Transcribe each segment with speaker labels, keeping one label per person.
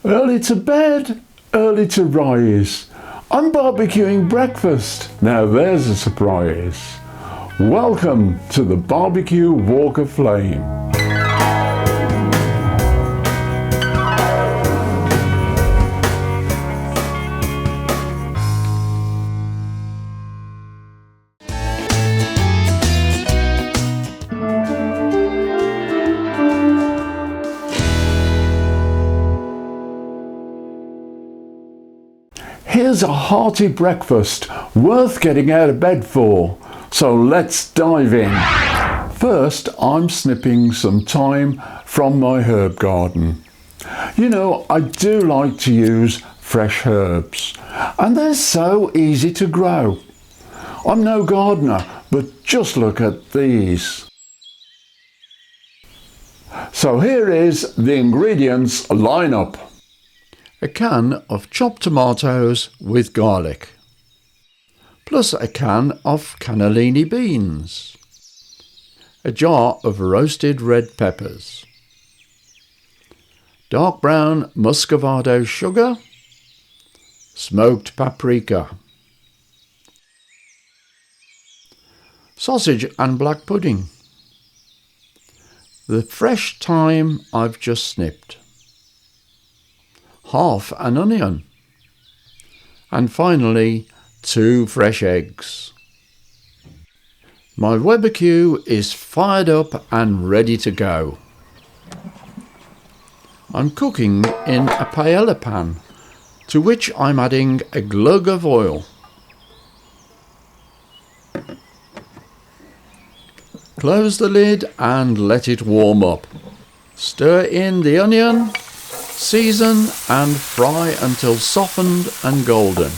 Speaker 1: Early to bed, early to rise. I'm barbecuing breakfast. Now there's a surprise. Welcome to the Barbecue Walk of Flame. Here's a hearty breakfast worth getting out of bed for. So let's dive in. First, I'm snipping some thyme from my herb garden. You know, I do like to use fresh herbs, and they're so easy to grow. I'm no gardener, but just look at these. So here is the ingredients lineup. A can of chopped tomatoes with garlic, plus a can of cannellini beans, a jar of roasted red peppers, dark brown muscovado sugar, smoked paprika, sausage and black pudding, the fresh thyme I've just snipped, half an onion, and finally 2 fresh eggs. My Weber Q is fired up and ready to go. I'm cooking in a paella pan, to which I'm adding a glug of oil. Close the lid and let it warm up. Stir in the onion, season and fry until softened and golden.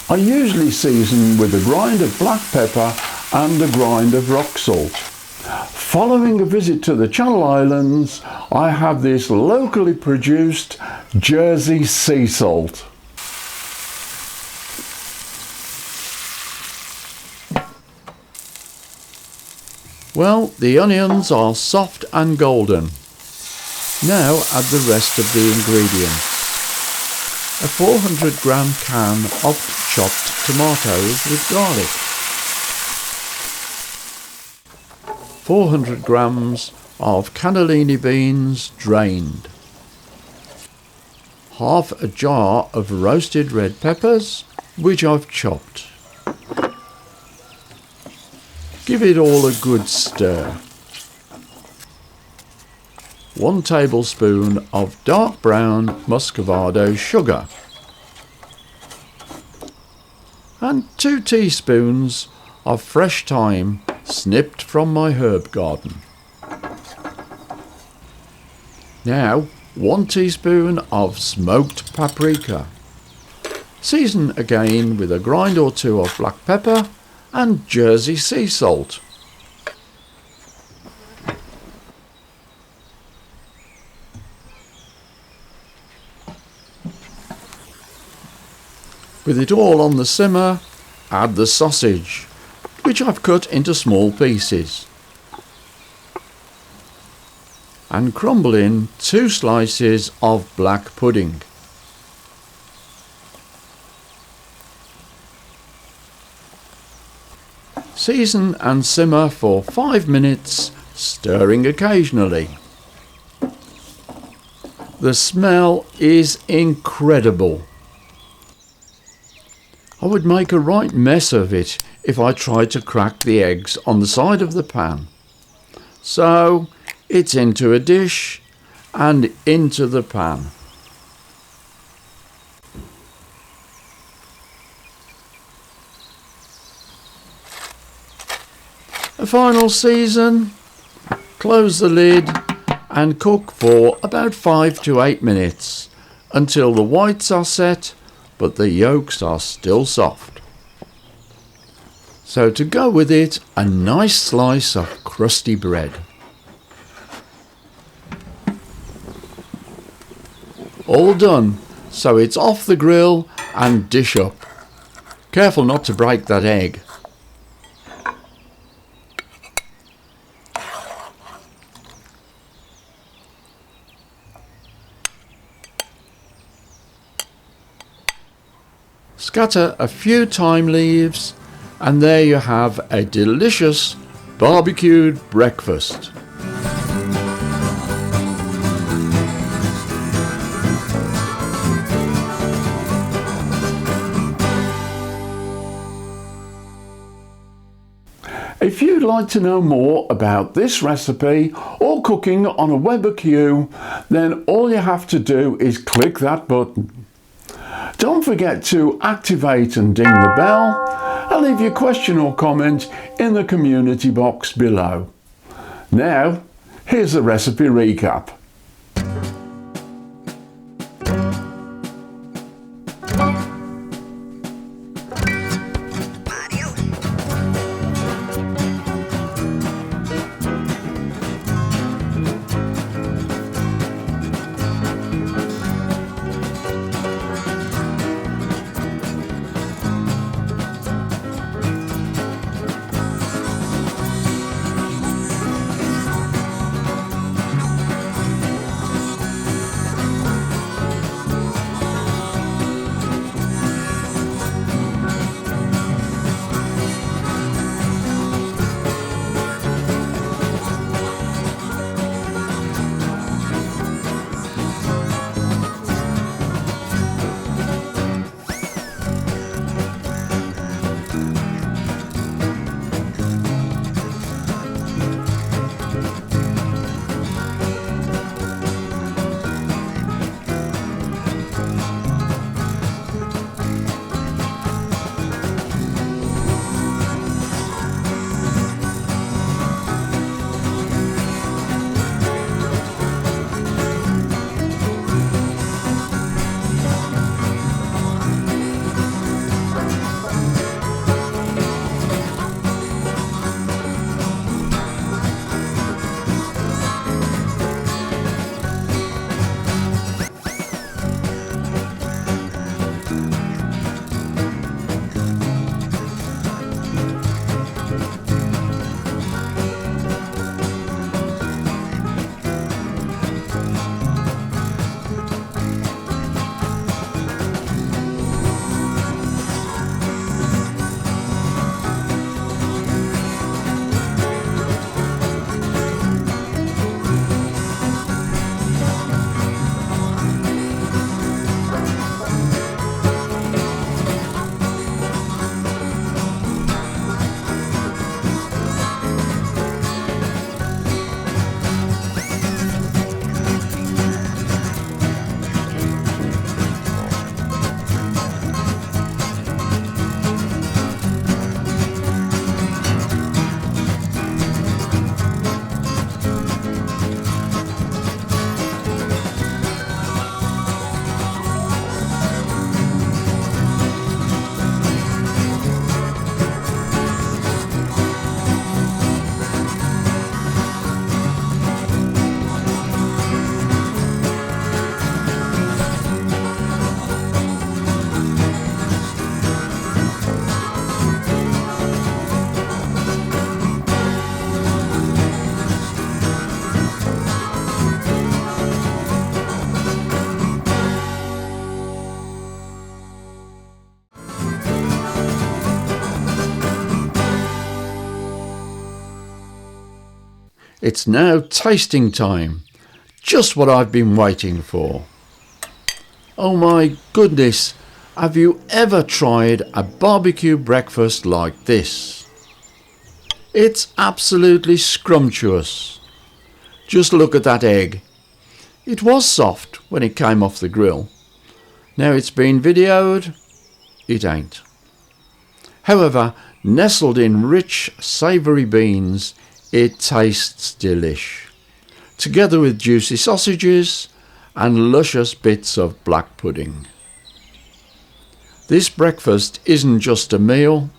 Speaker 1: I usually season with a grind of black pepper and a grind of rock salt. Following a visit to the Channel Islands, I have this locally produced Jersey sea salt. Well, the onions are soft and golden. Now add the rest of the ingredients. A 400 gram can of chopped tomatoes with garlic. 400 grams of cannellini beans drained. Half a jar of roasted red peppers, which I've chopped. Give it all a good stir. 1 tablespoon of dark brown muscovado sugar and 2 teaspoons of fresh thyme snipped from my herb garden. Now 1 teaspoon of smoked paprika. Season again with a grind or 2 of black pepper and Jersey sea salt. With it all on the simmer, add the sausage, which I've cut into small pieces, and crumble in 2 slices of black pudding. Season and simmer for 5 minutes, stirring occasionally. The smell is incredible. I would make a right mess of it if I tried to crack the eggs on the side of the pan. So it's into a dish and into the pan. A final season, close the lid and cook for about 5 to 8 minutes until the whites are set but the yolks are still soft. So to go with it, a nice slice of crusty bread. All done, so it's off the grill and dish up. Careful not to break that egg. Scatter a few thyme leaves and there you have a delicious barbecued breakfast. If you'd like to know more about this recipe or cooking on a Weber Q, then all you have to do is click that button. Don't forget to activate and ding the bell and leave your question or comment in the community box below. Now, here's the recipe recap. It's now tasting time. Just what I've been waiting for. Oh my goodness, have you ever tried a barbecue breakfast like this? It's absolutely scrumptious. Just look at that egg. It was soft when it came off the grill. Now it's been videoed, it ain't. However, nestled in rich savoury beans, it tastes delish, together with juicy sausages and luscious bits of black pudding. This breakfast isn't just a meal,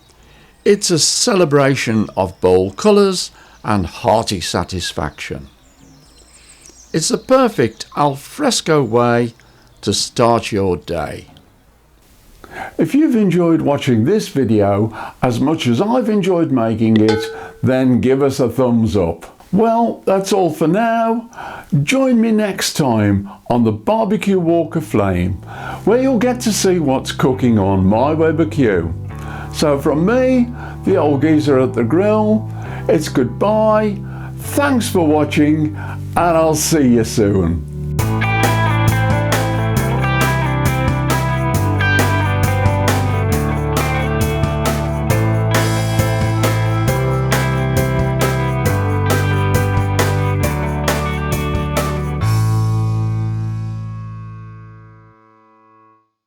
Speaker 1: it's a celebration of bold colours and hearty satisfaction. It's a perfect al fresco way to start your day. If you've enjoyed watching this video as much as I've enjoyed making it, then give us a thumbs up. Well, that's all for now. Join me next time on the Barbecue Walk of Flame, where you'll get to see what's cooking on my Weber Q. So from me, the old geezer at the grill, it's goodbye, thanks for watching, and I'll see you soon.